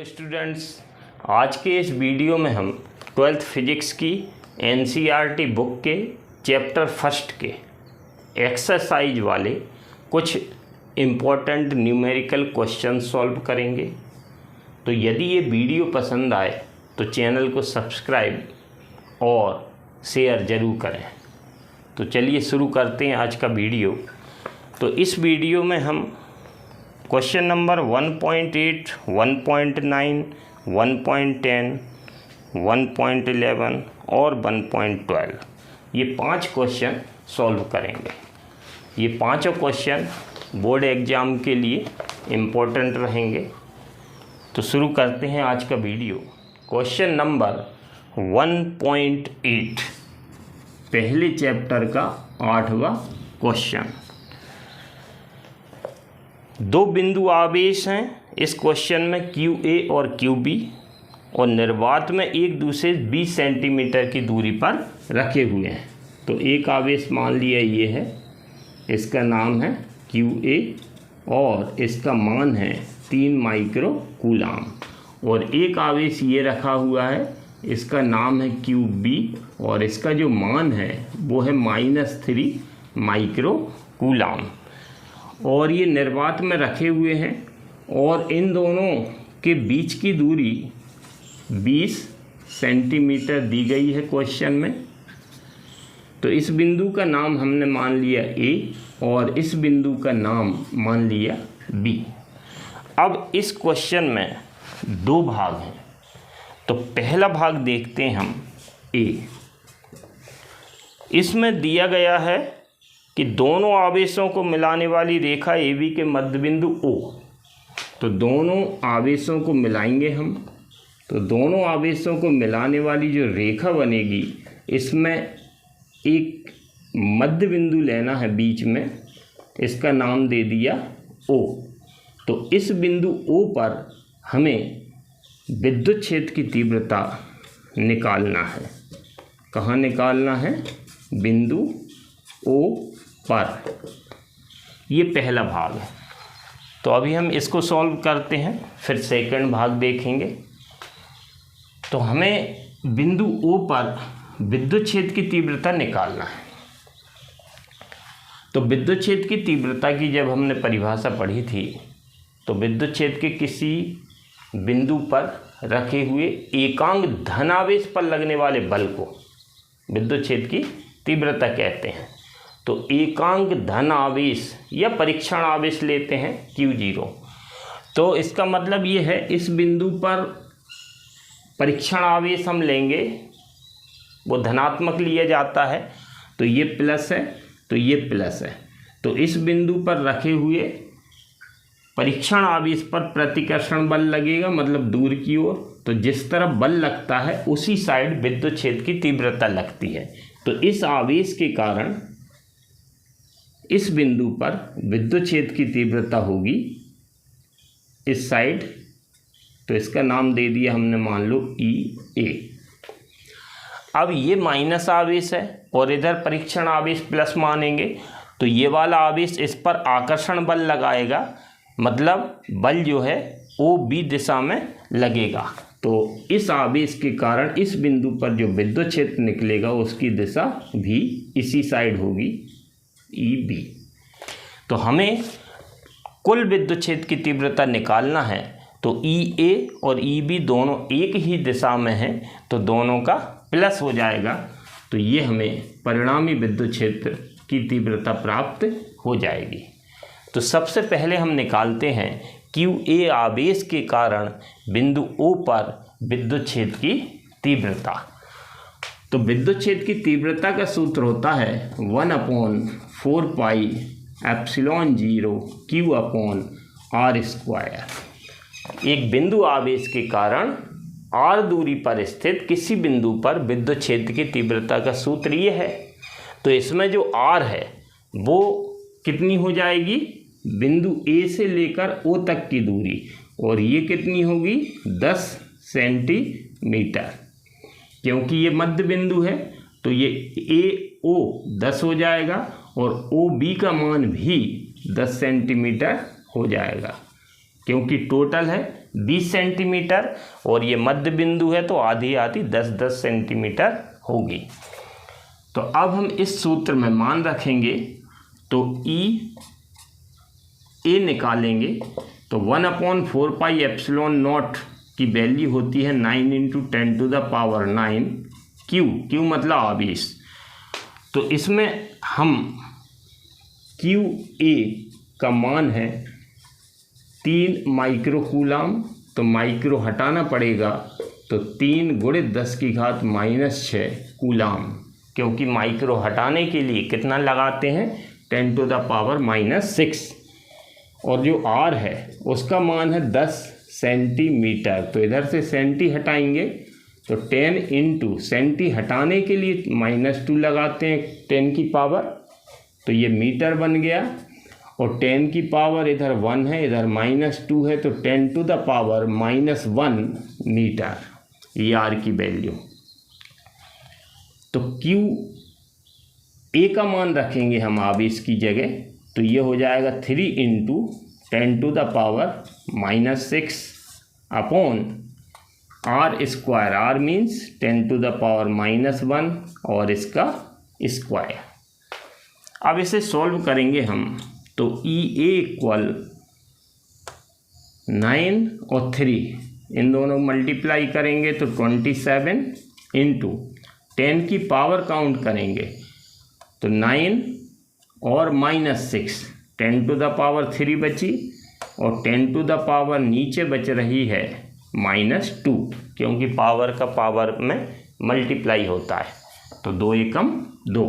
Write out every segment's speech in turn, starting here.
Hello students, आज के इस वीडियो में हम 12th फिजिक्स की एनसीईआरटी बुक के चैप्टर फर्स्ट के एक्सरसाइज वाले कुछ इम्पोर्टेंट न्यूमेरिकल क्वेश्चन सॉल्व करेंगे। तो यदि ये वीडियो पसंद आए तो चैनल को सब्सक्राइब और शेयर ज़रूर करें। तो चलिए शुरू करते हैं आज का वीडियो। तो इस वीडियो में हम क्वेश्चन नंबर 1.8, 1.9, 1.10, 1.11 और 1.12 ये 5 क्वेश्चन सॉल्व करेंगे। ये पांचों क्वेश्चन बोर्ड एग्ज़ाम के लिए इम्पोर्टेंट रहेंगे। तो शुरू करते हैं आज का वीडियो। क्वेश्चन नंबर 1.8 पहले चैप्टर का 8वां क्वेश्चन। दो बिंदु आवेश हैं इस क्वेश्चन में, QA और QB, और निर्वात में एक दूसरे 20 सेंटीमीटर की दूरी पर रखे हुए हैं। तो एक आवेश मान लिया ये है, इसका नाम है QA और इसका मान है 3 माइक्रो कूलाम। और एक आवेश ये रखा हुआ है, इसका नाम है QB और इसका जो मान है वो है -3 माइक्रो कूलाम। और ये निर्वात में रखे हुए हैं और इन दोनों के बीच की दूरी 20 सेंटीमीटर दी गई है क्वेश्चन में। तो इस बिंदु का नाम हमने मान लिया A और इस बिंदु का नाम मान लिया B। अब इस क्वेश्चन में 2 भाग हैं। तो पहला भाग देखते हैं हम A। इसमें दिया गया है कि दोनों आवेशों को मिलाने वाली रेखा AB के मध्य बिंदु O। तो दोनों आवेशों को मिलाएंगे हम। तो दोनों आवेशों को मिलाने वाली जो रेखा बनेगी, इसमें एक मध्य बिंदु लेना है बीच में, इसका नाम दे दिया O। तो इस बिंदु O पर हमें विद्युत क्षेत्र की तीव्रता निकालना है। कहाँ निकालना है? बिंदु O पर। ये पहला भाग है। तो अभी हम इसको सॉल्व करते हैं, फिर सेकंड भाग देखेंगे। तो हमें बिंदु O पर विद्युत क्षेत्र की तीव्रता निकालना है। तो विद्युत क्षेत्र की तीव्रता की जब हमने परिभाषा पढ़ी थी, तो विद्युत क्षेत्र के किसी बिंदु पर रखे हुए एकांक धनावेश पर लगने वाले बल को विद्युत क्षेत्र की तीव्रता कहते हैं। तो एकांक धन आवेश या परीक्षण आवेश लेते हैं Q0। तो इसका मतलब ये है, इस बिंदु पर परीक्षण आवेश हम लेंगे, वो धनात्मक लिया जाता है। तो ये प्लस है, तो ये प्लस है। तो इस बिंदु पर रखे हुए परीक्षण आवेश पर प्रतिकर्षण बल लगेगा, मतलब दूर की ओर। तो जिस तरफ बल लगता है उसी साइड विद्युत क्षेत्र की तीव्रता लगती है। तो इस आवेश के कारण इस बिंदु पर विद्युत क्षेत्र की तीव्रता होगी इस साइड। तो इसका नाम दे दिया हमने, मान लो EA। अब ये माइनस आवेश है और इधर परीक्षण आवेश प्लस मानेंगे। तो ये वाला आवेश इस पर आकर्षण बल लगाएगा, मतलब बल जो है OB दिशा में लगेगा। तो इस आवेश के कारण इस बिंदु पर जो विद्युत क्षेत्र निकलेगा उसकी दिशा भी इसी साइड होगी, EB। तो हमें कुल विद्युत क्षेत्र की तीव्रता निकालना है। तो EA और EB दोनों एक ही दिशा में हैं, तो दोनों का प्लस हो जाएगा। तो ये हमें परिणामी विद्युत क्षेत्र की तीव्रता प्राप्त हो जाएगी। तो सबसे पहले हम निकालते हैं QA आवेश के कारण बिंदु O पर विद्युत क्षेत्र की तीव्रता। तो विद्युत क्षेत्र की तीव्रता का सूत्र होता है 1/4 पाई एप्सिलॉन 0 Q/r²। एक बिंदु आवेश के कारण r दूरी पर स्थित किसी बिंदु पर विद्युत क्षेत्र की तीव्रता का सूत्र ये है। तो इसमें जो r है वो कितनी हो जाएगी? बिंदु A से लेकर O तक की दूरी, और ये कितनी होगी? 10 सेंटीमीटर। क्योंकि ये मध्य बिंदु है तो ये AO 10 हो जाएगा और OB का मान भी 10 सेंटीमीटर हो जाएगा। क्योंकि टोटल है 20 सेंटीमीटर और ये मध्य बिंदु है तो आधी आधी 10-10 सेंटीमीटर होगी। तो अब हम इस सूत्र में मान रखेंगे तो ए निकालेंगे तो 1/4 पाई एप्सिलॉन नॉट की वैल्यू होती है 9 × 10⁹ क्यू मतलब आवेश। तो इसमें हम क्यू ए का मान है 3 माइक्रो कूलाम, तो माइक्रो हटाना पड़ेगा तो 3 × 10⁻⁻6 कूलाम, क्योंकि माइक्रो हटाने के लिए कितना लगाते हैं 10⁻⁻6। और जो आर है उसका मान है 10 सेंटीमीटर, तो इधर से सेंटी हटाएंगे तो 10 × सेंटी हटाने के लिए -2 लगाते हैं 10 की पावर, तो ये मीटर बन गया। और 10 की पावर इधर 1 है, इधर -2 है, तो 10⁻⁻1 मीटर, ये आर की वैल्यू। तो क्यू ए का मान रखेंगे हम आवेश की जगह, तो ये हो जाएगा 3 × 10⁻⁻6 अपॉन r², आर मीन्स 10⁻⁻1 और इसका स्क्वायर। अब इसे सॉल्व करेंगे हम तो E = 9 और 3 इन दोनों मल्टीप्लाई करेंगे तो 27 × 10 की पावर काउंट करेंगे तो 9 और -6, 10⁻³ बची और 10⁻, नीचे बच रही है -2, क्योंकि पावर का पावर में मल्टीप्लाई होता है, तो 2 एकम 2।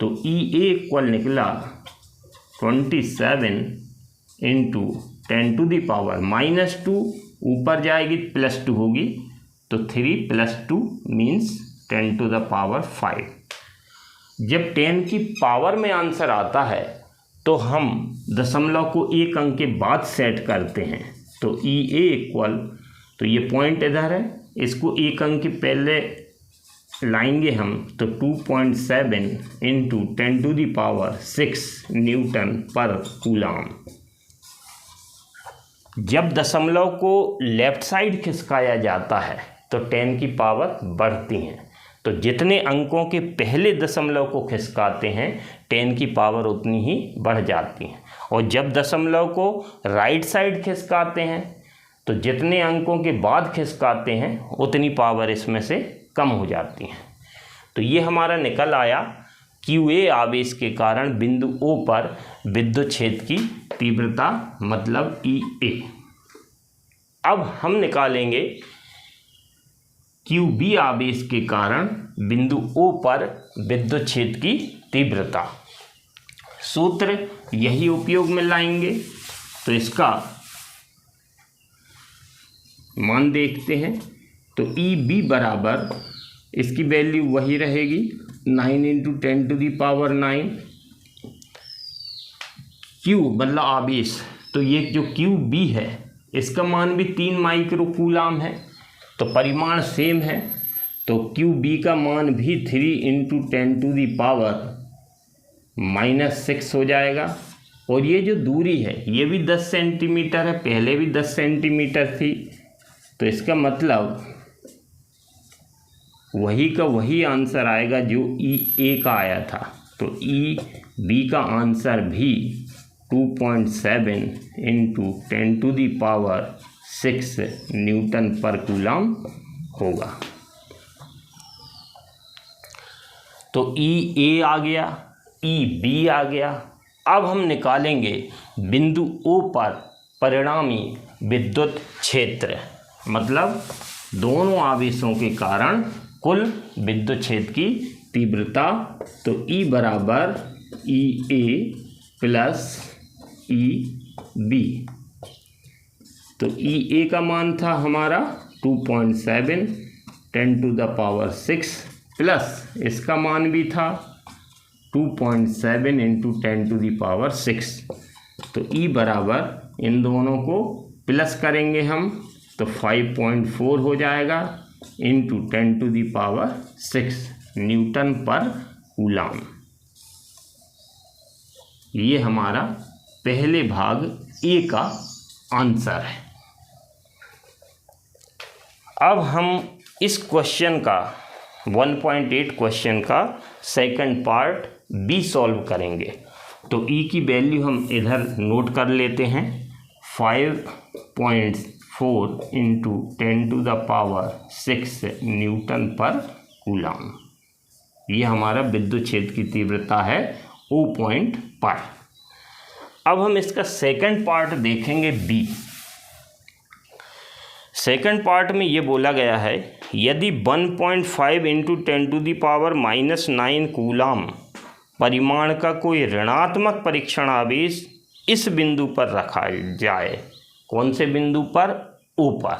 तो EA = निकला 27 × 10⁻², ऊपर जाएगी +2 होगी तो 3 + 2 मीन्स 10⁵। जब 10 की पावर में आंसर आता है तो हम दशमलव को एक अंक के बाद सेट करते हैं। तो EA तो ये पॉइंट इधर है, इसको एक अंक के पहले लाएंगे हम तो 2.7 × 10⁶ न्यूटन पर कूलाम। जब दशमलव को लेफ्ट साइड खिसकाया जाता है तो 10 की पावर बढ़ती है, तो जितने अंकों के पहले दशमलव को खिसकाते हैं 10 की पावर उतनी ही बढ़ जाती है, और जब दशमलव को राइट साइड खिसकाते हैं तो जितने अंकों के बाद खिसकाते हैं उतनी पावर इसमें से कम हो जाती है। तो ये हमारा निकल आया QA आवेश के कारण बिंदु O पर विद्युत क्षेत्र की तीव्रता मतलब EA। अब हम निकालेंगे QB आवेश के कारण बिंदु O पर विद्युत क्षेत्र की तीव्रता। सूत्र यही उपयोग में लाएंगे, तो इसका मान देखते हैं। तो EB बराबर इसकी वैल्यू वही रहेगी 9 × 10⁹9। Q मतलब आवेश, तो ये जो QB है इसका मान भी 3 माइक्रो कूलाम है, तो परिमाण सेम है, तो QB का मान भी 3 × 10⁻⁻6 हो जाएगा। और ये जो दूरी है ये भी 10 सेंटीमीटर है, पहले भी 10 सेंटीमीटर थी, तो इसका मतलब वही का वही आंसर आएगा जो EA का आया था। तो EB का आंसर भी 2.7 × 10⁶ न्यूटन पर कूलाम होगा। तो EA आ गया, EB आ गया। अब हम निकालेंगे बिंदु O पर परिणामी विद्युत क्षेत्र, मतलब दोनों आवेशों के कारण कुल विद्युत क्षेत्र की तीव्रता। तो E बराबर EA + EB। तो EA का मान था हमारा 2.7 10⁶ प्लस इसका मान भी था 2.7 × 10⁶। तो E बराबर इन दोनों को प्लस करेंगे हम तो 5.4 हो जाएगा × 10⁶ न्यूटन पर कूलाम। ये हमारा पहले भाग A का आंसर है। अब हम इस क्वेश्चन का 1.8 क्वेश्चन का सेकंड पार्ट बी सॉल्व करेंगे। तो ई की वैल्यू हम इधर नोट कर लेते हैं, 5.4 इंटू 10⁻6 न्यूटन पर कूलम। ये हमारा विद्युत क्षेत्र की तीव्रता है O पॉइंट पर। अब हम इसका सेकंड पार्ट देखेंगे बी। सेकंड पार्ट में ये बोला गया है, यदि 1.5 इंटू 10⁻⁻9 कूलम परिमाण का कोई ऋणात्मक परीक्षण आवेश इस बिंदु पर रखा जाए। कौन से बिंदु पर? O पर।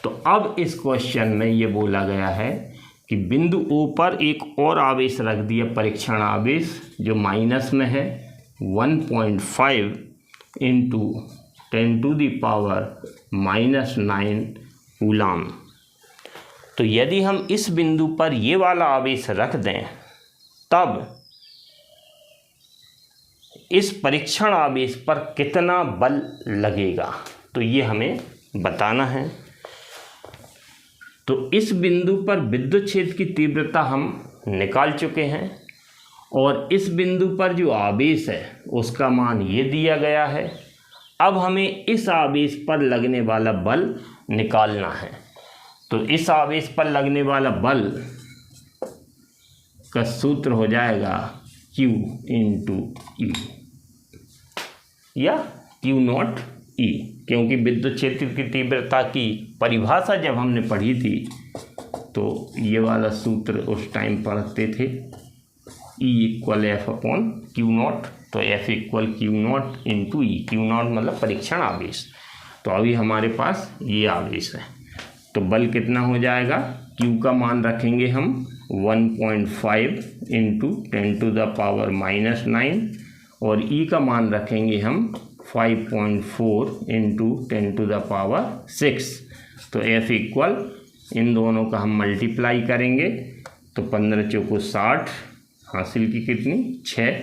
तो अब इस क्वेश्चन में ये बोला गया है कि बिंदु O पर एक और आवेश रख दिया, परीक्षण आवेश जो माइनस में है, 1.5 इंटू 10⁻⁻9 कूलम। तो यदि हम इस बिंदु पर ये वाला आवेश रख दें तब इस परीक्षण आवेश पर कितना बल लगेगा, तो ये हमें बताना है। तो इस बिंदु पर विद्युत क्षेत्र की तीव्रता हम निकाल चुके हैं और इस बिंदु पर जो आवेश है उसका मान ये दिया गया है। अब हमें इस आवेश पर लगने वाला बल निकालना है। तो इस आवेश पर लगने वाला बल का सूत्र हो जाएगा Q इंटू ई या Q0 E, क्योंकि विद्युत क्षेत्र की तीव्रता की परिभाषा जब हमने पढ़ी थी तो ये वाला सूत्र उस टाइम पढ़ते थे, E इक्वल F/Q0। तो F इक्वल Q0 इंटू ई। Q0 मतलब परीक्षण आवेश। तो अभी हमारे पास ये आवेश है, तो बल कितना हो जाएगा? Q का मान रखेंगे हम 1.5 इंटू 10⁻⁻9 और E का मान रखेंगे हम 5.4 इंटू 10⁻6। तो F इक्वल, इन दोनों का हम मल्टीप्लाई करेंगे तो 15 चौको 60, हासिल की कितनी 6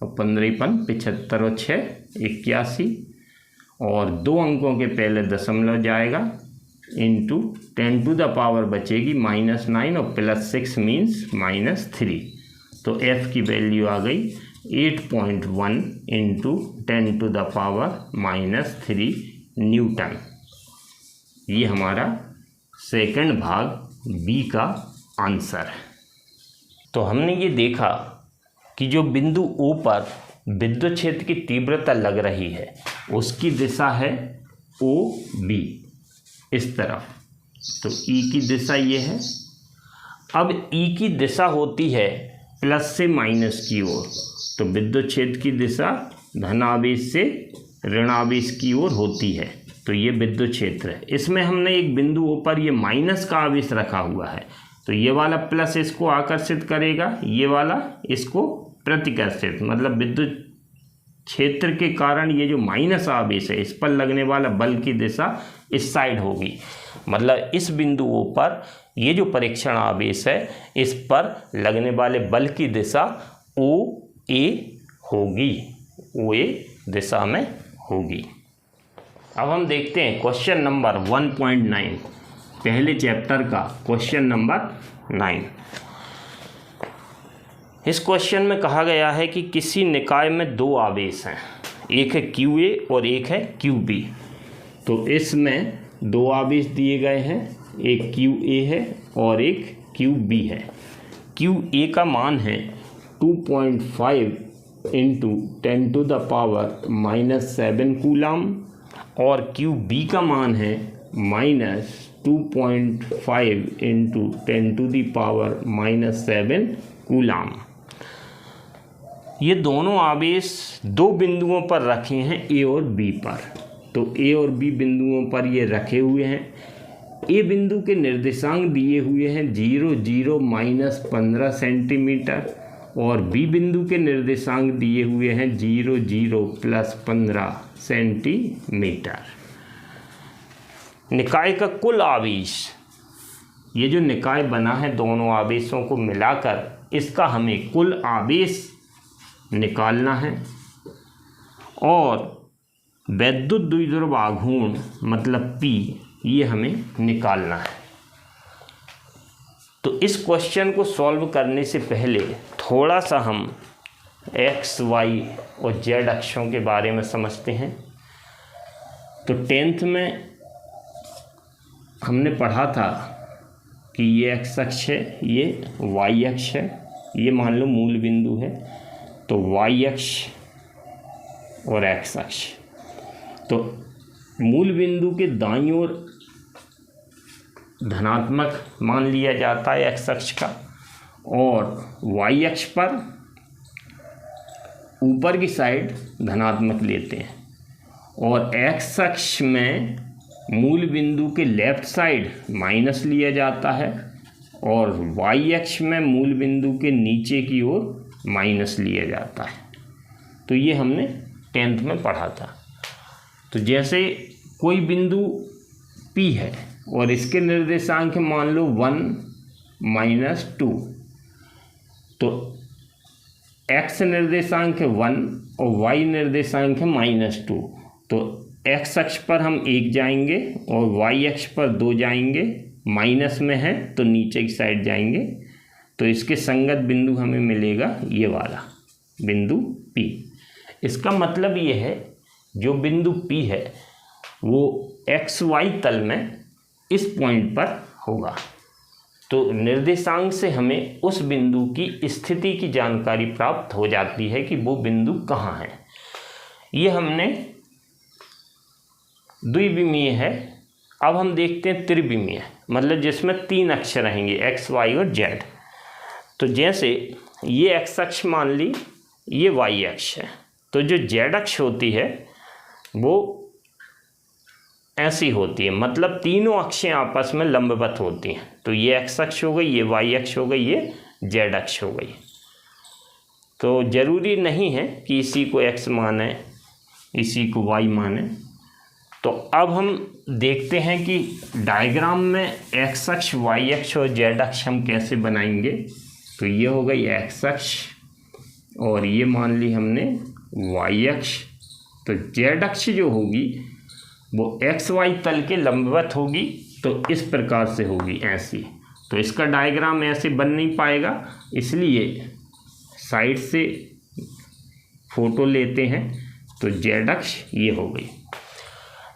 और 15 75 और 6 81 और 2 अंकों के पहले दशमलव जाएगा इंटू 10⁻, बचेगी -9 और +6 मीन्स -3। तो F की वैल्यू आ गई 8.1 इंटू 10⁻³ न्यूटन। ये हमारा सेकंड भाग बी का आंसर है। तो हमने ये देखा कि जो बिंदु O पर विद्युत क्षेत्र की तीव्रता लग रही है उसकी दिशा है OB इस तरफ। तो E की दिशा ये है। अब E की दिशा होती है प्लस से माइनस की ओर, तो विद्युत क्षेत्र की दिशा धनावेश से ऋणावेश की ओर होती है। तो ये विद्युत क्षेत्र है। इसमें हमने एक बिंदु O पर ये माइनस का आवेश रखा हुआ है, तो ये वाला प्लस इसको आकर्षित करेगा, ये वाला इसको प्रतिकर्षित, मतलब विद्युत क्षेत्र के कारण ये जो माइनस आवेश है इस पर लगने वाला बल की दिशा इस साइड होगी। मतलब इस बिंदु O पर ये जो परीक्षण आवेश है इस पर लगने वाले बल की दिशा OA होगी, OA दिशा में होगी। अब हम देखते हैं क्वेश्चन नंबर 1.9, पहले चैप्टर का क्वेश्चन नंबर 9। इस क्वेश्चन में कहा गया है कि किसी निकाय में 2 आवेश हैं, एक है QA और एक है QB। तो इसमें 2 आवेश दिए गए हैं, एक QA है और एक QB है। QA का मान है 2.5 इंटू 10⁻⁻7 कूलम और QB का मान है -2.5 इंटू 10⁻⁻7 कूलम। ये दोनों आवेश 2 बिंदुओं पर रखे हैं A और B पर। तो A और B बिंदुओं पर ये रखे हुए हैं। A बिंदु के निर्देशांक दिए हुए हैं 0 0 -15 सेंटीमीटर और B बिंदु के निर्देशांक दिए हुए हैं 0 0 +15 सेंटीमीटर। निकाय का कुल आवेश, ये जो निकाय बना है दोनों आवेशों को मिलाकर, इसका हमें कुल आवेश निकालना है। और वैद्युत द्विध्रुव आघूर्ण मतलब P ये हमें निकालना है। तो इस क्वेश्चन को सॉल्व करने से पहले थोड़ा सा हम एक्स, वाई और जेड अक्षों के बारे में समझते हैं। तो 10th में हमने पढ़ा था कि ये एक्स अक्ष है, ये वाई अक्ष है, ये मान लो मूल बिंदु है, तो वाई अक्ष और एक्स अक्ष। तो मूल बिंदु के दाईं ओर धनात्मक मान लिया जाता है एक्स अक्ष का, और वाई अक्ष पर ऊपर की साइड धनात्मक लेते हैं, और एक्स अक्ष में मूल बिंदु के लेफ्ट साइड माइनस लिया जाता है, और वाई अक्ष में मूल बिंदु के नीचे की ओर माइनस लिया जाता है। तो ये हमने 10th में पढ़ा था। तो जैसे कोई बिंदु P है और इसके निर्देशांक मान लो 1 - 2, तो x निर्देशांक है 1 और y निर्देशांक है -2। तो x अक्ष पर हम 1 जाएंगे और y अक्ष पर 2 जाएंगे, माइनस में है तो नीचे की साइड जाएंगे। तो इसके संगत बिंदु हमें मिलेगा ये वाला बिंदु P। इसका मतलब ये है जो बिंदु P है वो XY तल में इस पॉइंट पर होगा। तो निर्देशांक से हमें उस बिंदु की स्थिति की जानकारी प्राप्त हो जाती है कि वो बिंदु कहाँ है। ये हमने द्विविमीय है। अब हम देखते हैं त्रिविमीय, मतलब जिसमें 3 अक्ष रहेंगे एक्स, वाई और जेड। तो जैसे ये एक्स अक्ष मान ली, ये वाई अक्ष है, तो जो जेड अक्ष होती है वो ऐसी होती है, मतलब तीनों अक्षें आपस में लंबवत होती हैं। तो ये एक्स अक्ष हो गई, ये वाई अक्ष हो गई, ये जेड अक्ष हो गई। तो ज़रूरी नहीं है कि इसी को एक्स माने, इसी को वाई माने। तो अब हम देखते हैं कि डायग्राम में एक्स अक्ष, वाई अक्ष और जेड अक्ष हम कैसे बनाएंगे। तो ये हो गई एक्स अक्ष और ये मान ली हमने वाई अक्ष। तो जेड अक्ष जो होगी वो एक्स वाई तल के लंबवत होगी, तो इस प्रकार से होगी ऐसी। तो इसका डायग्राम ऐसे बन नहीं पाएगा, इसलिए साइड से फोटो लेते हैं। तो जेड अक्ष ये हो गई।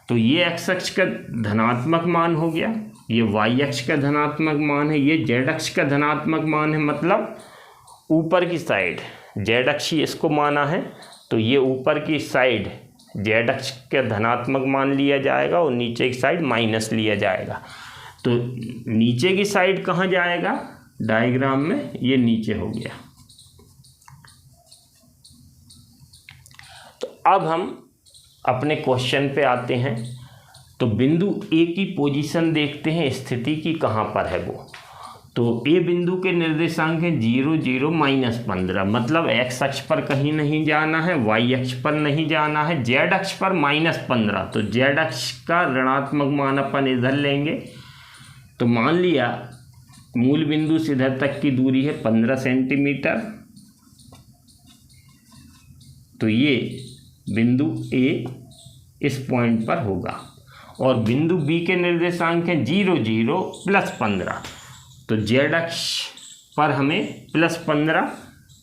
तो ये एक्स अक्ष का धनात्मक मान हो गया, ये वाई अक्ष का धनात्मक मान है, ये जेड अक्ष का धनात्मक मान है, मतलब ऊपर की साइड जेड अक्ष इसको माना है। तो ये ऊपर की साइड जेड अक्ष का धनात्मक मान लिया जाएगा और नीचे की साइड माइनस लिया जाएगा। तो नीचे की साइड कहाँ जाएगा डायग्राम में, ये नीचे हो गया। तो अब हम अपने क्वेश्चन पे आते हैं। तो बिंदु ए की पोजीशन देखते हैं, स्थिति की कहाँ पर है वो। तो ए बिंदु के निर्देशांक है 0, 0, -15, मतलब एक्स अक्ष पर कहीं नहीं जाना है, वाई अक्ष पर नहीं जाना है, जेड अक्ष पर -15। तो जेड अक्ष का ऋणात्मक मान अपन इधर लेंगे। तो मान लिया मूल बिंदु से इधर तक की दूरी है 15 सेंटीमीटर। तो ये बिंदु ए इस पॉइंट पर होगा और बिंदु बी के निर्देशांक हैं 0, 0, +15। तो जेड अक्ष पर हमें +15,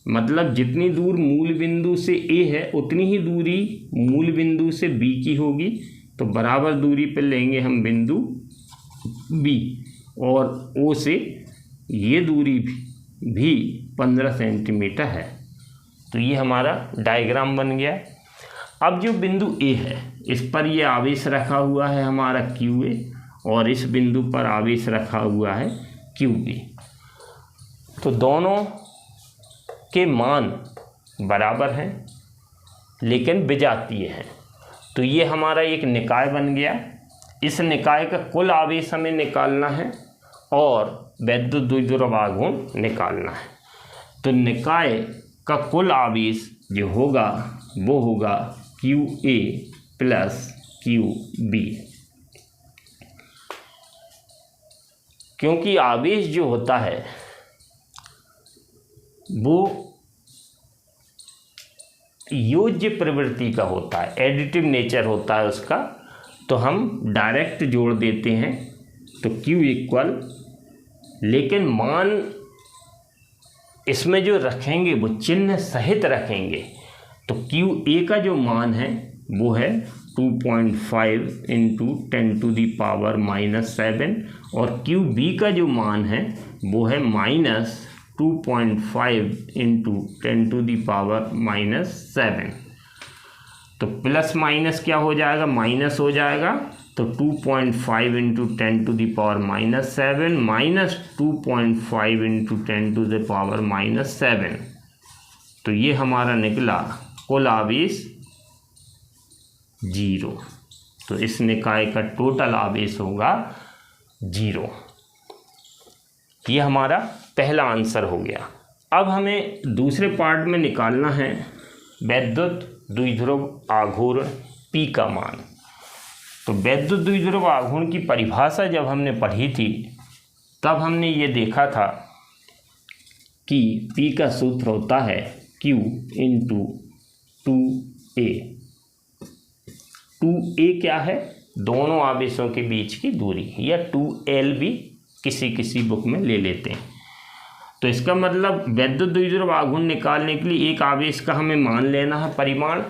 मतलब जितनी दूर मूल बिंदु से ए है उतनी ही दूरी मूल बिंदु से बी की होगी। तो बराबर दूरी पर लेंगे हम बिंदु बी, और ओ से ये दूरी भी 15 सेंटीमीटर है। तो ये हमारा डायग्राम बन गया। अब जो बिंदु ए है इस पर ये आवेश रखा हुआ है हमारा क्यू ए, और इस बिंदु पर आवेश रखा हुआ है क्यू बी। तो दोनों के मान बराबर हैं लेकिन विजातीय हैं। तो ये हमारा एक निकाय बन गया। इस निकाय का कुल आवेश हमें निकालना है और वैद्युत द्विध्रुव आघूर्ण निकालना है। तो निकाय का कुल आवेश जो होगा वो होगा QA + QB, क्योंकि आवेश जो होता है वो योज्य प्रवृत्ति का होता है, एडिटिव नेचर होता है उसका। तो हम डायरेक्ट जोड़ देते हैं, तो Q इक्वल, लेकिन मान इसमें जो रखेंगे वो चिन्ह सहित रखेंगे। तो QA का जो मान है वो है 2.5 इंटू 10⁻⁻7 और QB का जो मान है वो है -2.5 इंटू 10⁻⁻7। तो प्लस माइनस क्या हो जाएगा, माइनस हो जाएगा। तो 2.5 इंटू 10⁻⁻7 माइनस 2.5 इंटू 10⁻⁻7, तो ये हमारा निकला कुल आवेश 0। तो इस निकाय का टोटल आवेश होगा 0। ये हमारा पहला आंसर हो गया। अब हमें दूसरे पार्ट में निकालना है वैद्युत द्विध्रुव आघूर्ण P का मान। तो वैद्युत द्विध्रुव आघूर्ण की परिभाषा जब हमने पढ़ी थी तब हमने ये देखा था कि P का सूत्र होता है Q इंटू 2A। 2A क्या है, दोनों आवेशों के बीच की दूरी, या 2L भी किसी बुक में ले लेते हैं। तो इसका मतलब वैद्युत द्विध्रुव आघूर्ण निकालने के लिए एक आवेश का हमें मान लेना है परिमाण।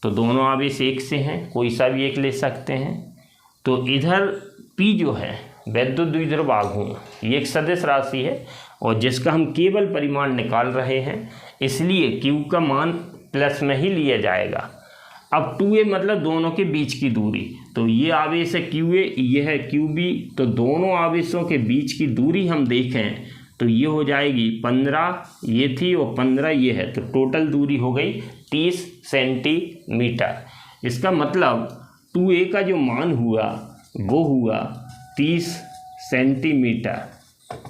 तो दोनों आवेश एक से हैं, कोई सा भी एक ले सकते हैं। तो इधर P जो है वैद्युत द्विध्रुव आघूर्ण, ये एक सदिश राशि है और जिसका हम केवल परिमाण निकाल रहे हैं, इसलिए Q का मान प्लस में ही लिया जाएगा। अब 2A मतलब दोनों के बीच की दूरी, तो ये आवेश है QA, ये है QB। तो दोनों आवेशों के बीच की दूरी हम देखें तो ये हो जाएगी 15 ये थी और 15 ये है, तो टोटल दूरी हो गई 30 सेंटीमीटर। इसका मतलब 2A का जो मान हुआ वो हुआ 30 सेंटीमीटर।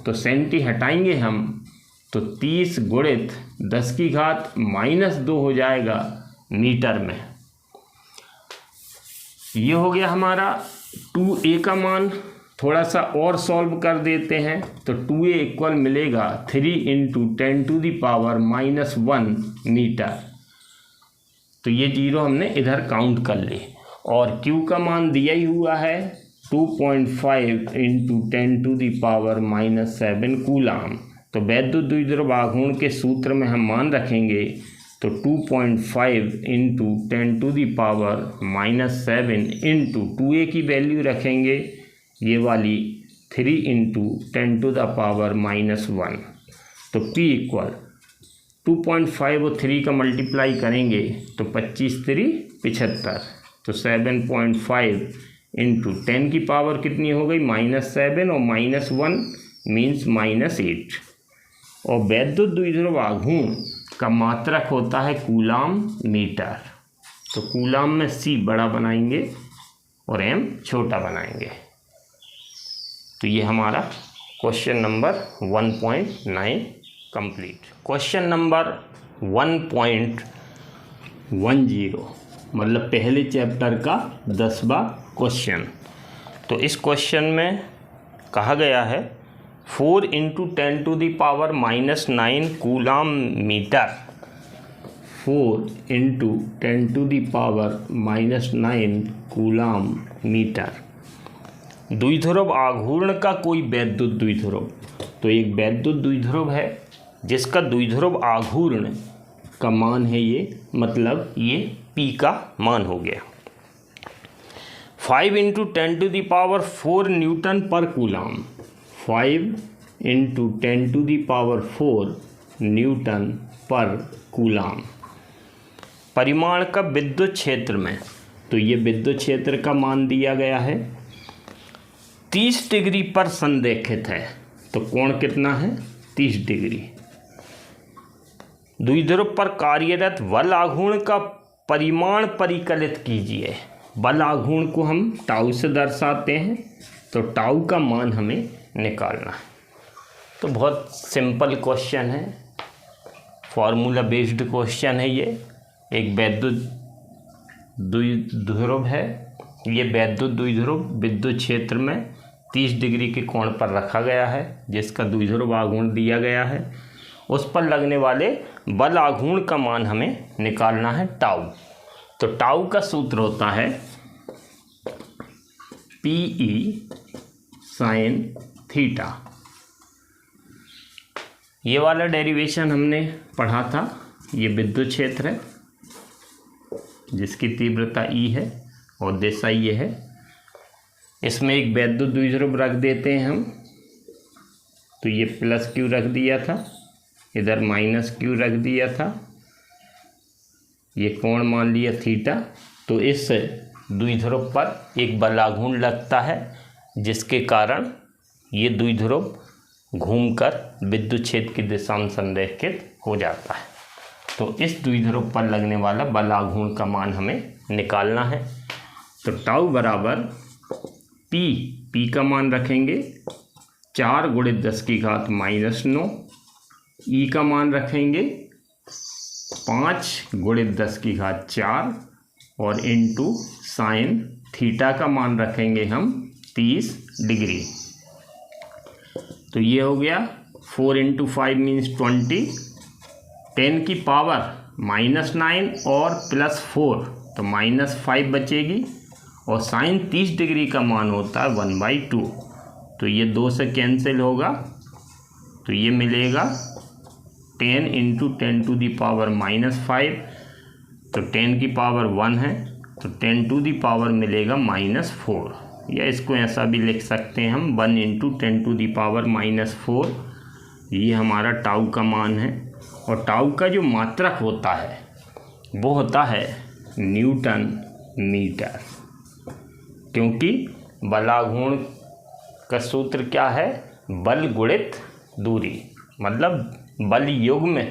तो सेंटी हटाएंगे हम, तो 30 गुणित 10⁻⁻2 हो जाएगा मीटर में। ये हो गया हमारा 2A का मान। थोड़ा सा और सॉल्व कर देते हैं, तो 2A इक्वल मिलेगा 3 इंटू 10⁻⁻1 मीटर। तो ये 0 हमने इधर काउंट कर ली। और Q का मान दिया ही हुआ है 2.5 इंटू 10⁻⁻7 कूलाम। तो वैद्युत द्विध्रुव आघूर्ण के सूत्र में हम मान रखेंगे, तो 2.5 इंटू 10⁻⁻7 इंटू 2A की वैल्यू रखेंगे ये वाली 3 इंटू 10⁻⁻1। तो P इक्वल 2.5 और 3 का मल्टीप्लाई करेंगे तो 25 3 75। तो 7.5 इंटू 10 की पावर कितनी हो गई, -7 और -1 मीन्स -8। और वैद्युत द्विध्रुव आघूर्ण का मात्रक होता है कूलाम मीटर। तो कूलाम में C बड़ा बनाएंगे और M छोटा बनाएंगे। तो ये हमारा question number 1.9 complete. Question number 1.10 मतलब पहले चैप्टर का 10वां क्वेश्चन। तो इस क्वेश्चन में कहा गया है 4 into 10⁻⁻9 coulomb metre. 4 into 10⁻⁻9 coulomb metre. द्विध्रुव आघूर्ण का कोई वैद्युत द्विध्रुव। तो एक वैद्युत द्विध्रुव है जिसका द्विध्रुव आघूर्ण का मान है ये, मतलब ये P का मान हो गया। 5 इंटू 10⁴ न्यूटन पर कूलाम। 5 इंटू 10⁴ न्यूटन पर कूलाम। परिमाण का विद्युत क्षेत्र में, तो ये विद्युत क्षेत्र का मान दिया गया है 30 डिग्री पर संरेखित है। तो कोण कितना है, 30 डिग्री। द्विध्रुव पर कार्यरत बल आघूर्ण का परिमाण परिकलित कीजिए। बल आघूर्ण को हम टाउ से दर्शाते हैं, तो टाउ का मान हमें निकालना है। तो बहुत सिंपल क्वेश्चन है, फॉर्मूला बेस्ड क्वेश्चन है। ये एक वैद्युत द्विध्रुव है। ये वैद्युत द्विध्रुव विद्युत क्षेत्र में 30 डिग्री के कोण पर रखा गया है, जिसका द्विध्रुव आघूर्ण दिया गया है। उस पर लगने वाले बल आघूर्ण का मान हमें निकालना है टाउ। तो टाउ का सूत्र होता है PE साइन थीटा। ये वाला डेरिवेशन हमने पढ़ा था। ये विद्युत क्षेत्र है जिसकी तीव्रता E है और दिशा ये है। इसमें एक वैद्युत द्विध्रुव रख देते हैं हम, तो ये प्लस Q रख दिया था, इधर माइनस Q रख दिया था, ये कोण मान लिया थीटा। तो इस द्विध्रुव पर एक बलाघूर्ण लगता है जिसके कारण ये द्विध्रुव घूमकर विद्युत क्षेत्र की दिशा में संरेखित हो जाता है। तो इस द्विध्रुव पर लगने वाला बलाघूर्ण का मान हमें निकालना है। तो टाउ बराबर P का मान रखेंगे 4 × 10⁻⁻⁹, E का मान रखेंगे 5 × 10⁴ और इंटू साइन थीटा का मान रखेंगे हम 30 डिग्री। तो ये हो गया 4 × 5 मीन्स 20, 10 की पावर -9 और +4 तो -5 बचेगी, और साइन 30 डिग्री का मान होता है 1/2। तो ये 2 से कैंसिल होगा, तो ये मिलेगा 10 × 10⁻⁻5, तो 10 की पावर 1 है, तो 10 मिलेगा -4, या इसको ऐसा भी लिख सकते हैं हम 1 × 10⁻⁻4। ये हमारा टाउ का मान है। और टाउ का जो मात्रक होता है वो होता है न्यूटन मीटर, क्योंकि बलाघूर्ण का सूत्र क्या है, बल गुणित दूरी। मतलब बल युग्म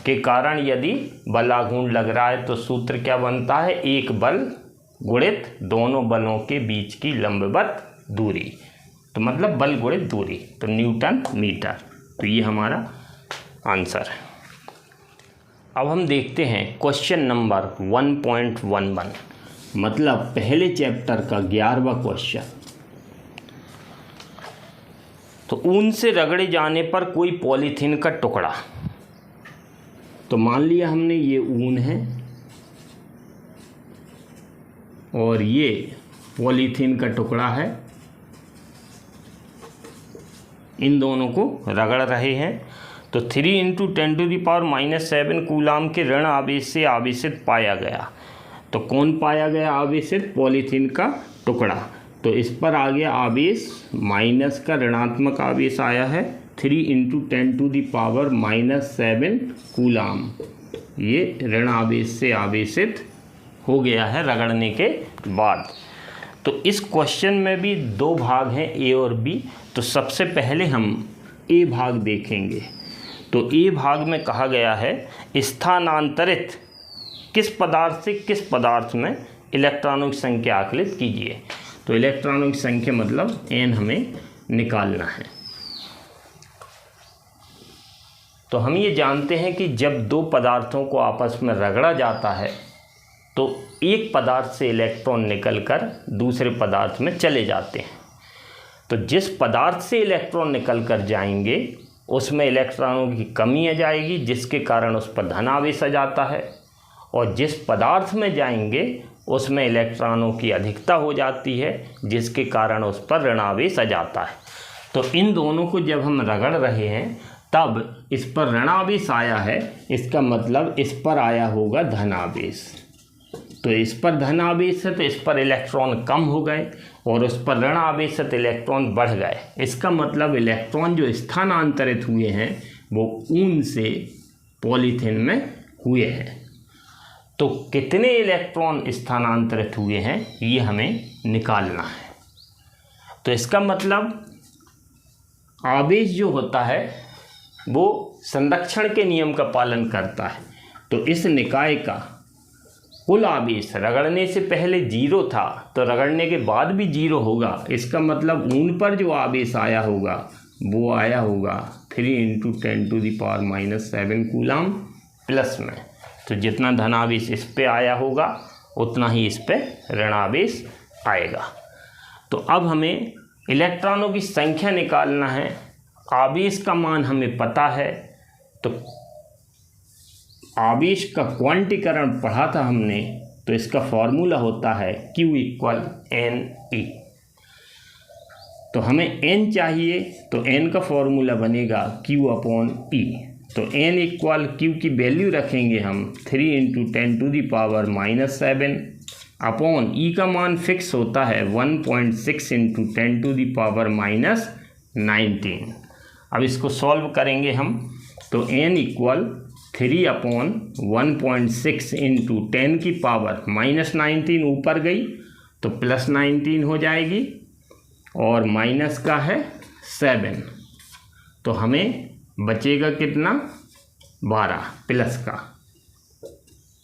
के कारण यदि बलाघूर्ण लग रहा है तो सूत्र क्या बनता है, एक बल गुणित दोनों बलों के बीच की लंबवत दूरी। तो मतलब बल गुणित दूरी, तो न्यूटन मीटर। तो ये हमारा आंसर है। अब हम देखते हैं क्वेश्चन नंबर 1.11, मतलब पहले चैप्टर का 11वां क्वेश्चन। तो ऊन से रगड़े जाने पर कोई पॉलीथीन का टुकड़ा, तो मान लिया हमने ये ऊन है और ये पॉलीथीन का टुकड़ा है, इन दोनों को रगड़ रहे हैं। तो 3 × 10⁻⁻7 कूलाम के ऋण आवेश से आवेशित पाया गया। तो कौन पाया गया आवेशित, पॉलीथीन का टुकड़ा। तो इस पर आ गया आवेश माइनस का ऋणात्मक आवेश आया है 3 × 10⁻⁻7 कूलाम। ये ऋण आवेश से आवेशित हो गया है रगड़ने के बाद। तो इस क्वेश्चन में भी 2 भाग हैं, ए और बी। तो सबसे पहले हम ए भाग देखेंगे। तो ए भाग में कहा गया है स्थानांतरित किस पदार्थ से किस पदार्थ में इलेक्ट्रॉनों की संख्या आकलित कीजिए। तो इलेक्ट्रॉनों की संख्या मतलब n हमें निकालना है। तो हम ये जानते हैं कि जब 2 पदार्थों को आपस में रगड़ा जाता है तो एक पदार्थ से इलेक्ट्रॉन निकलकर दूसरे पदार्थ में चले जाते हैं। तो जिस पदार्थ से इलेक्ट्रॉन निकलकर जाएंगे उसमें इलेक्ट्रॉनों की कमी आ जाएगी, जिसके कारण उस पर धन आवेश आ जाता है, और जिस पदार्थ में जाएंगे उसमें इलेक्ट्रॉनों की अधिकता हो जाती है, जिसके कारण उस पर ऋण आवेश आ जाता है। तो इन दोनों को जब हम रगड़ रहे हैं तब इस पर ऋण आवेश आया है, इसका मतलब इस पर आया होगा धन आवेश। तो इस पर धन आवेश है तो इस पर इलेक्ट्रॉन कम हो गए, और उस पर ऋण आवेश है तो इलेक्ट्रॉन बढ़ गए। इसका मतलब इलेक्ट्रॉन जो स्थानांतरित हुए हैं वो ऊन से पॉलीथीन में हुए हैं। तो कितने इलेक्ट्रॉन स्थानांतरित हुए हैं ये हमें निकालना है। तो इसका मतलब आवेश जो होता है वो संरक्षण के नियम का पालन करता है। तो इस निकाय का कुल आवेश रगड़ने से पहले 0 था, तो रगड़ने के बाद भी 0 होगा। इसका मतलब ऊन पर जो आवेश आया होगा वो आया होगा 3 × 10⁻⁻7 कूलाम प्लस में। तो जितना धन आवेश इस पे आया होगा उतना ही इस पे ऋण आवेश आएगा। तो अब हमें इलेक्ट्रॉनों की संख्या निकालना है। आवेश का मान हमें पता है, तो आवेश का क्वांटीकरण पढ़ा था हमने, तो इसका फॉर्मूला होता है Q इक्वल एन ई। तो हमें n चाहिए, तो n का फॉर्मूला बनेगा Q अपॉन ई। तो n इक्वल Q की वैल्यू रखेंगे हम 3 × 10⁻⁻7 अपॉन ई का मान फिक्स होता है 1.6 × 10⁻⁻19। अब इसको सॉल्व करेंगे हम, तो n इक्वल 3 अपॉन 1.6 × 10⁻⁻19 ऊपर गई तो +19 हो जाएगी और माइनस का है 7, तो हमें बचेगा कितना 12 प्लस का,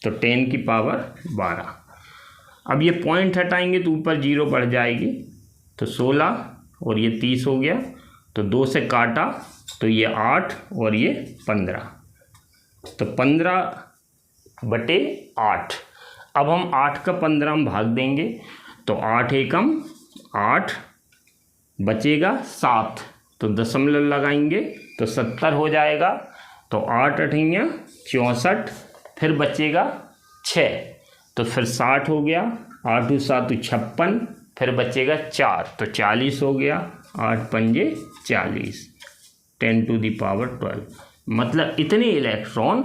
तो 10⁻12। अब ये पॉइंट हटाएंगे तो ऊपर 0 बढ़ जाएगी, तो 16 और ये 30 हो गया, तो 2 से काटा तो ये 8 और ये 15, तो 15/8। अब हम 8 का 15 में भाग देंगे तो 8 एकम 8, बचेगा 7, तो दशमलव लगाएंगे तो 70 हो जाएगा, तो 8 8 64, फिर बचेगा 6, तो फिर 60 हो गया, 8 7 56, फिर बचेगा 4, तो 40 हो गया, 8 पंजे 40, 10⁻12। मतलब इतने इलेक्ट्रॉन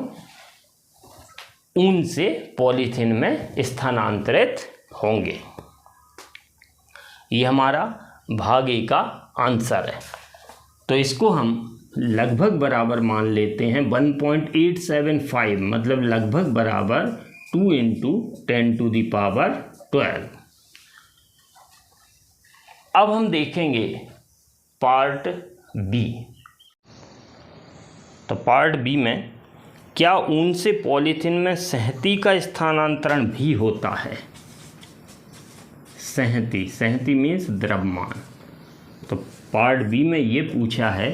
ऊन से पॉलीथीन में स्थानांतरित होंगे। ये हमारा भाग ए का आंसर है। तो इसको हम लगभग बराबर मान लेते हैं 1.875, मतलब लगभग बराबर 2 × 10⁻12। अब हम देखेंगे पार्ट बी। तो पार्ट बी में क्या ऊन से पॉलीथीन में संहति का स्थानांतरण भी होता है। संहति मीन्स द्रव्यमान। तो पार्ट बी में ये पूछा है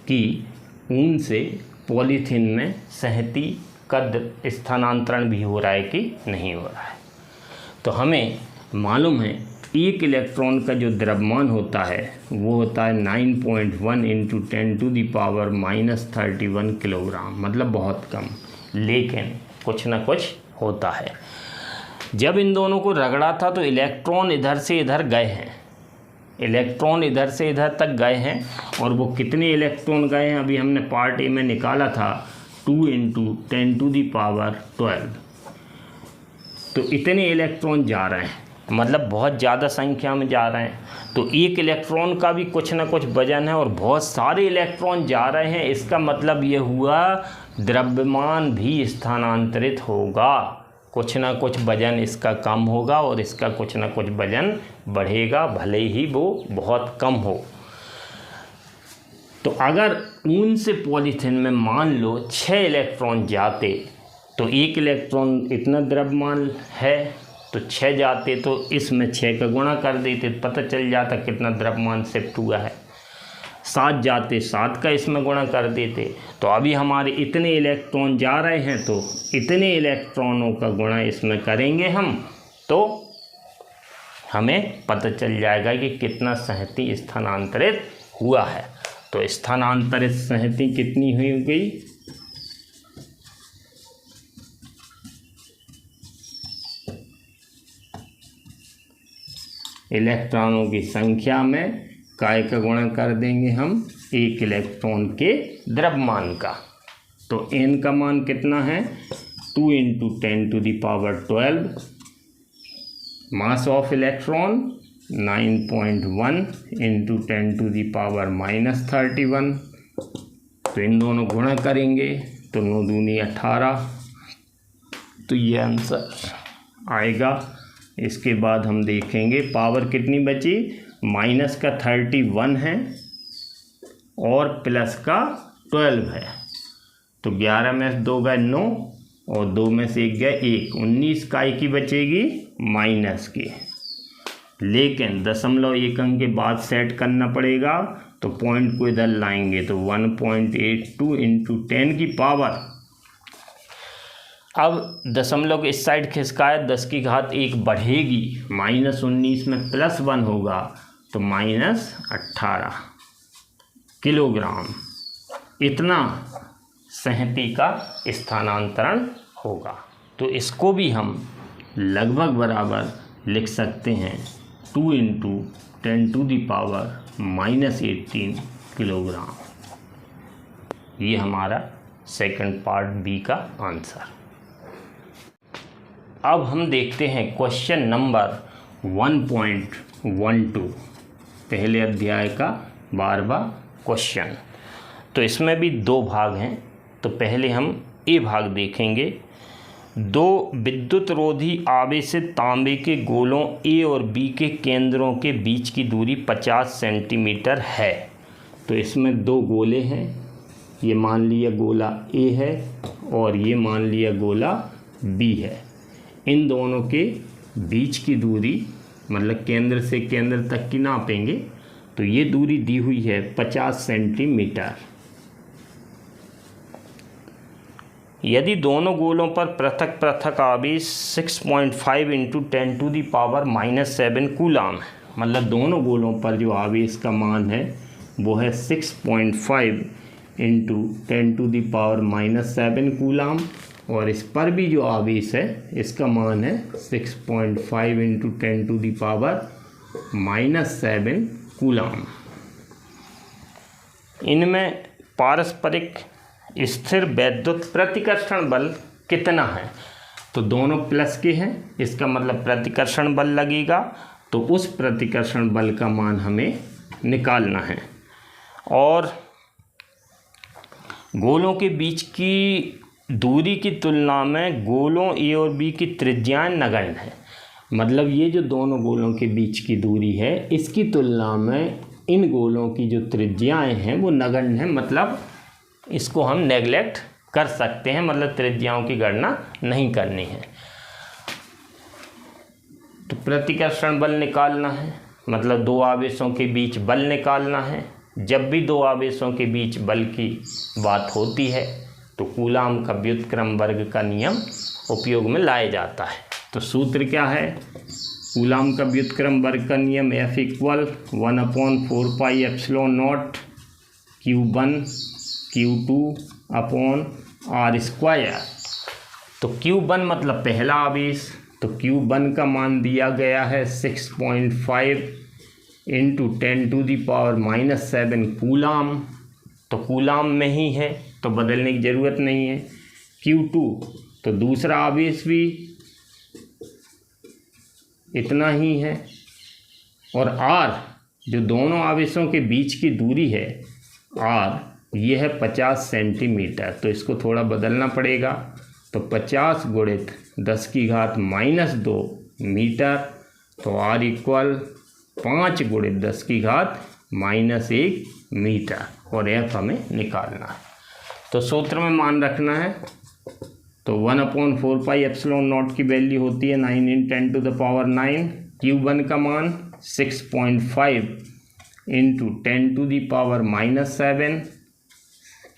कि ऊन से पॉलीथीन में संहति का स्थानांतरण भी हो रहा है कि नहीं हो रहा है। तो हमें मालूम है एक इलेक्ट्रॉन का जो द्रव्यमान होता है वो होता है 9.1 × 10⁻31 किलोग्राम, मतलब बहुत कम, लेकिन कुछ ना कुछ होता है। जब इन दोनों को रगड़ा था तो इलेक्ट्रॉन इधर से इधर गए हैं, इलेक्ट्रॉन इधर से इधर तक गए हैं, और वो कितने इलेक्ट्रॉन गए हैं अभी हमने पार्ट ए में निकाला था 2 × 10⁻12। तो इतने इलेक्ट्रॉन जा रहे हैं, मतलब बहुत ज़्यादा संख्या में जा रहे हैं। तो एक इलेक्ट्रॉन का भी कुछ ना कुछ वजन है और बहुत सारे इलेक्ट्रॉन जा रहे हैं, इसका मतलब ये हुआ द्रव्यमान भी स्थानांतरित होगा। कुछ ना कुछ वजन इसका कम होगा और इसका कुछ ना कुछ वजन बढ़ेगा, भले ही वो बहुत कम हो। तो अगर ऊन से पॉलीथीन में मान लो 6 इलेक्ट्रॉन जाते, तो एक इलेक्ट्रॉन इतना द्रव्यमान है, तो 6 जाते तो इसमें 6 का गुणा कर देते, पता चल जाता कितना द्रव्यमान शिफ्ट हुआ है। 7 जाते 7 का इसमें गुणा कर देते, तो अभी हमारे इतने इलेक्ट्रॉन जा रहे हैं, तो इतने इलेक्ट्रॉनों का गुणा इसमें करेंगे हम, तो हमें पता चल जाएगा कि कितना संहति स्थानांतरित हुआ है। तो स्थानांतरित संहति कितनी हुई गई, इलेक्ट्रॉनों की संख्या में काय का गुणा कर देंगे हम एक इलेक्ट्रॉन के द्रव्यमान का। तो n का मान कितना है 2 × 10⁻12, मास ऑफ इलेक्ट्रॉन 9.1 × 10⁻31। तो इन दोनों गुणा करेंगे तो 9 दूनी 18, तो ये आंसर आएगा। इसके बाद हम देखेंगे पावर कितनी बची, माइनस का 31 है और प्लस का 12 है, तो 11 में से 2 गए 9 और 2 में से 1 गए 1, 19 काय की बचेगी माइनस की। लेकिन दशमलव एक अंक के बाद सेट करना पड़ेगा, तो पॉइंट को इधर लाएंगे तो 1.82 × 10 की पावर, अब दशमलव के इस साइड खिसकाए 10⁻1 बढ़ेगी, -19 में +1 होगा तो -18 किलोग्राम, इतना संहति का स्थानांतरण होगा। तो इसको भी हम लगभग बराबर लिख सकते हैं 2 × 10⁻⁻18 किलोग्राम। ये हमारा सेकंड पार्ट बी का आंसर। अब हम देखते हैं क्वेश्चन नंबर 1.12, पहले अध्याय का 12वां क्वेश्चन। तो इसमें भी 2 भाग हैं। तो पहले हम ए भाग देखेंगे। 2 विद्युत रोधी आवेशित तांबे के गोलों ए और बी के केंद्रों के बीच की दूरी 50 सेंटीमीटर है। तो इसमें 2 गोले हैं, ये मान लिया गोला ए है और ये मान लिया गोला बी है। इन दोनों के बीच की दूरी मतलब केंद्र से केंद्र तक की नापेंगे तो ये दूरी दी हुई है 50 सेंटीमीटर। यदि दोनों गोलों पर पृथक पृथक आवेश 6.5 × 10⁻⁻7 कूलाम है, मतलब दोनों गोलों पर जो आवेश का मान है वो है 6.5 × 10⁻⁻7 कूलाम, और इस पर भी जो आवेश है इसका मान है 6.5 × 10⁻⁻7 कूलाम। इनमें पारस्परिक स्थिर वैद्युत प्रतिकर्षण बल कितना है? तो दोनों प्लस के हैं, इसका मतलब प्रतिकर्षण बल लगेगा, तो उस प्रतिकर्षण बल का मान हमें निकालना है। और गोलों के बीच की दूरी की तुलना में गोलों ए और बी की त्रिज्याएं नगण्य हैं। मतलब ये जो दोनों गोलों के बीच की दूरी है इसकी तुलना में इन गोलों की जो त्रिज्याएं हैं वो नगण्य हैं, मतलब इसको हम नेगलेक्ट कर सकते हैं, मतलब त्रिज्याओं की गणना नहीं करनी है। तो प्रतिकर्षण बल निकालना है, मतलब 2 आवेशों के बीच बल निकालना है। जब भी 2 आवेशों के बीच बल की बात होती है तो कूलाम का व्युत्क्रम वर्ग का नियम उपयोग में लाया जाता है। तो सूत्र क्या है? कूलाम का व्युत्क्रम वर्ग का नियम F = 1/4πε0 Q1 Q2/r²। तो Q1 मतलब पहला आवेश, तो Q1 का मान दिया गया है 6.5 × 10⁻⁻7 कूलाम, तो कूलाम में ही है तो बदलने की ज़रूरत नहीं है। Q2 तो दूसरा आवेश भी इतना ही है, और R जो दोनों आवेशों के बीच की दूरी है R ये है 50 सेंटीमीटर, तो इसको थोड़ा बदलना पड़ेगा। तो 50 × 10⁻⁻2 मीटर, तो R = 5 × 10⁻⁻1 मीटर, और F हमें निकालना है। तो सूत्र में मान रखना है। तो 1/4πε0 की वैल्यू होती है 9 × 10⁹। Q1 का मान 6.5 × 10⁻⁻7,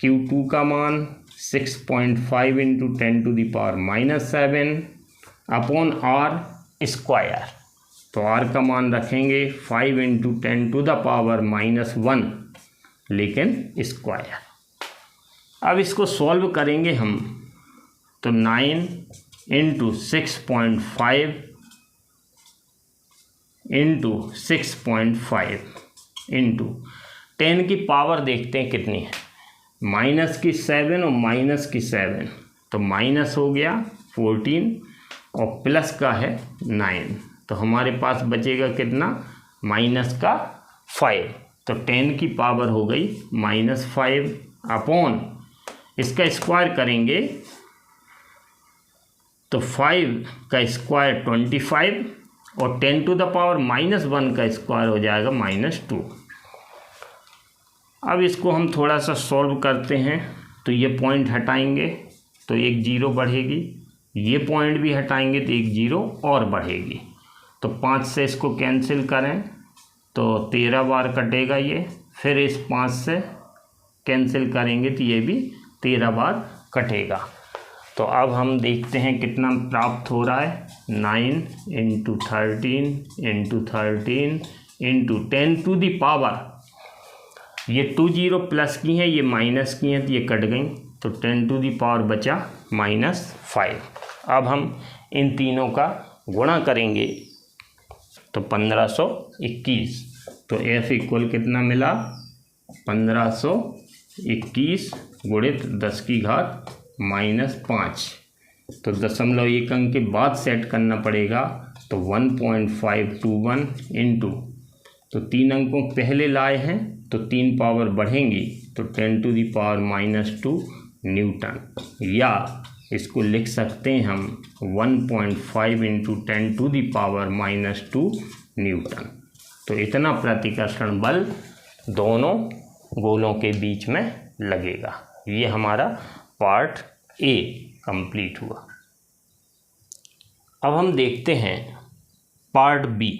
Q2 का मान 6.5 × 10⁻7/r²। तो R का मान रखेंगे 5 × 10⁻⁻1 लेकिन स्क्वायर। अब इसको सॉल्व करेंगे हम, तो 9 × 6.5 × 6.5 × 10 की पावर देखते हैं कितनी है। -7 और -7, तो माइनस हो गया 14 और प्लस का है 9, तो हमारे पास बचेगा कितना? -5। तो 10 की पावर हो गई -5 अपॉन इसका स्क्वायर करेंगे तो 5 का स्क्वायर 25 और 10⁻⁻1 का स्क्वायर हो जाएगा -2। अब इसको हम थोड़ा सा सॉल्व करते हैं। तो ये पॉइंट हटाएंगे तो 1 0 बढ़ेगी, ये पॉइंट भी हटाएंगे तो 1 0 और बढ़ेगी। तो 5 से इसको कैंसिल करें तो 13 बार कटेगा ये, फिर इस 5 से कैंसिल करेंगे तो ये भी 13 बार कटेगा। तो अब हम देखते हैं कितना प्राप्त हो रहा है। 9 × 13 × 13 × 10⁻, ये 2 0 प्लस की हैं, ये माइनस की हैं, तो ये कट गई, तो 10⁻ बचा -5। अब हम इन तीनों का गुणा करेंगे तो 1521, तो F इक्वल कितना मिला 1521 गुणित 10 की घात -5, तो 0.1 अंक के बाद सेट करना पड़ेगा, तो 1.521 इंटू, तो 3 अंकों पहले लाए हैं तो 3 पावर बढ़ेंगी तो 10⁻⁻2 न्यूटन, या इसको लिख सकते हैं हम 1.5 इंटू 10⁻⁻2 न्यूटन। तो इतना प्रतिकर्षण बल दोनों गोलों के बीच में लगेगा। ये हमारा पार्ट ए कंप्लीट हुआ। अब हम देखते हैं पार्ट बी।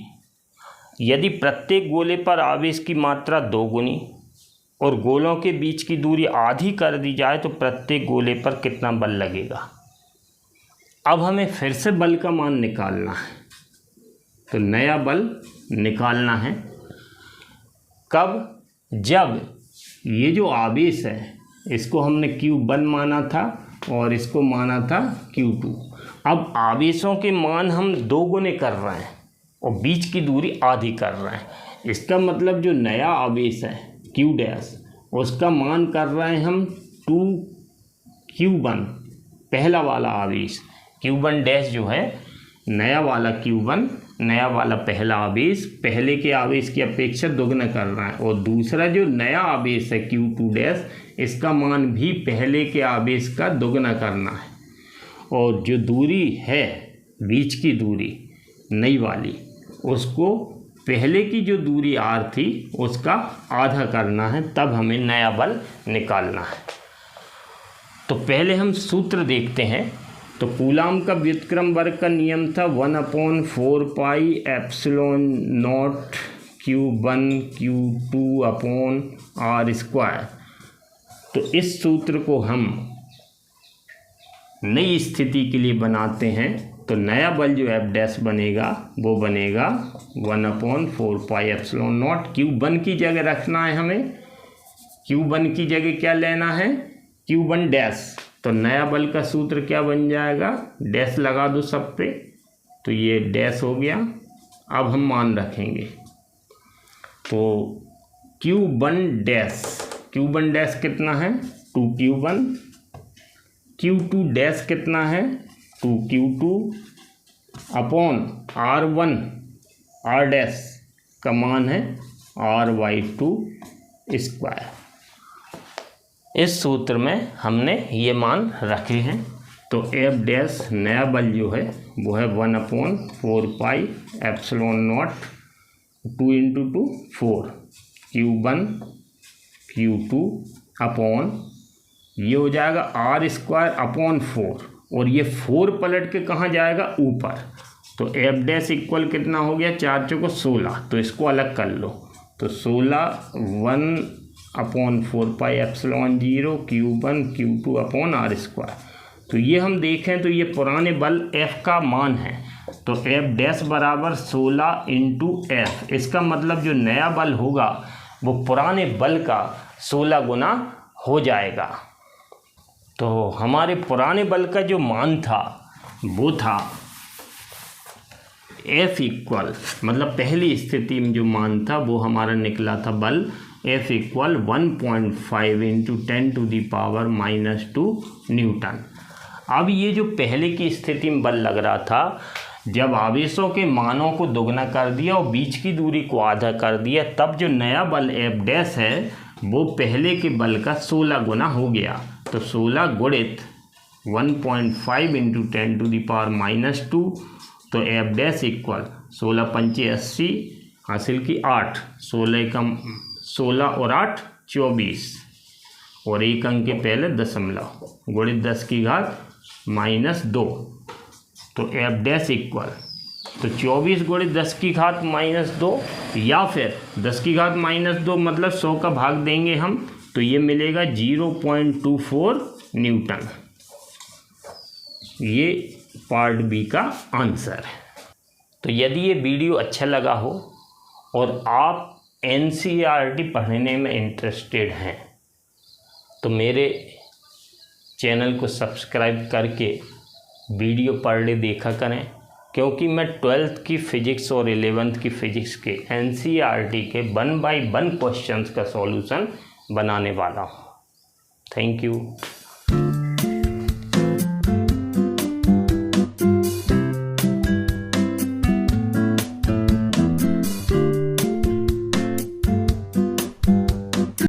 यदि प्रत्येक गोले पर आवेश की मात्रा 2 गुनी और गोलों के बीच की दूरी आधी कर दी जाए तो प्रत्येक गोले पर कितना बल लगेगा। अब हमें फिर से बल का मान निकालना है, तो नया बल निकालना है कब, जब ये जो आवेश है इसको हमने Q1 माना था और इसको माना था Q2। अब आवेशों के मान हम 2 गुने कर रहे हैं और बीच की दूरी आधी कर रहे हैं। इसका मतलब जो नया आवेश है Q डैश, उसका मान कर रहे हैं हम 2Q1, पहला वाला आवेश Q1 डैश जो है नया वाला Q1, नया वाला पहला आवेश पहले के आवेश की अपेक्षा दोगुना कर रहा है, और दूसरा जो नया आवेश है Q2 डैश, इसका मान भी पहले के आवेश का दोगुना करना है, और जो दूरी है बीच की दूरी नई वाली, उसको पहले की जो दूरी r थी उसका आधा करना है, तब हमें नया बल निकालना है। तो पहले हम सूत्र देखते हैं। तो कूलाम का व्युत्क्रम वर्ग का नियम था 1/4πε0 Q1 Q2/r²। तो इस सूत्र को हम नई स्थिति के लिए बनाते हैं, तो नया बल जो F डैश बनेगा वो बनेगा 1/4πε0। Q1 की जगह रखना है हमें, Q1 की जगह क्या लेना है Q1 डैश, तो नया बल का सूत्र क्या बन जाएगा, डैश लगा दो सब पे, तो ये डैश हो गया। अब हम मान रखेंगे, तो Q1 डैश कितना है 2Q1, Q2 डैश कितना है 2Q2 upon R1, R dash का मान है R/2²। इस सूत्र में हमने ये मान रखे हैं। तो F डैश नया बल जो है वो है 1/4πε0 2 × 2 4 Q1 Q2 अपॉन ये हो जाएगा R²/4, और ये 4 पलट के कहाँ जाएगा ऊपर, तो F डैश इक्वल कितना हो गया 4 × 16, तो इसको अलग कर लो, तो 16 1/4πε0 Q1 Q2/r²। तो ये हम देखें तो ये पुराने बल F का मान है, तो F डैश बराबर 16 × F, इसका मतलब जो नया बल होगा वो पुराने बल का 16 गुना हो जाएगा। तो हमारे पुराने बल का जो मान था वो था F इक्वल, मतलब पहली स्थिति में जो मान था वो हमारा निकला था बल F इक्वल 1.5 × 10⁻⁻2 न्यूटन। अब ये जो पहले की स्थिति में बल लग रहा था, जब आवेशों के मानों को दोगुना कर दिया और बीच की दूरी को आधा कर दिया, तब जो नया बल F डैश है वो पहले के बल का 16 गुना हो गया। तो 16 गुणित 1.5 × 10⁻⁻2, तो F डैश इक्वल 16 × 5 = 80, हासिल की 8, 16 और 8 24, और एक अंक के पहले दशमलव, गुणित 10 की घात -2, तो F डैश इक्वल, तो 24 गुणित 10 की घात -2, या फिर 10 की घात -2 मतलब 100 का भाग देंगे हम, तो ये मिलेगा 0.24 न्यूटन। ये पार्ट बी का आंसर है। तो यदि ये वीडियो अच्छा लगा हो और आप NCERT पढ़ने में इंटरेस्टेड हैं, तो मेरे चैनल को सब्सक्राइब करके वीडियो पर डे देखा करें, क्योंकि मैं 12th की फ़िज़िक्स और 11th की फ़िज़िक्स के NCERT के 1 by 1 क्वेश्चंस का सॉल्यूशन बनाने वाला हूँ। Thank you.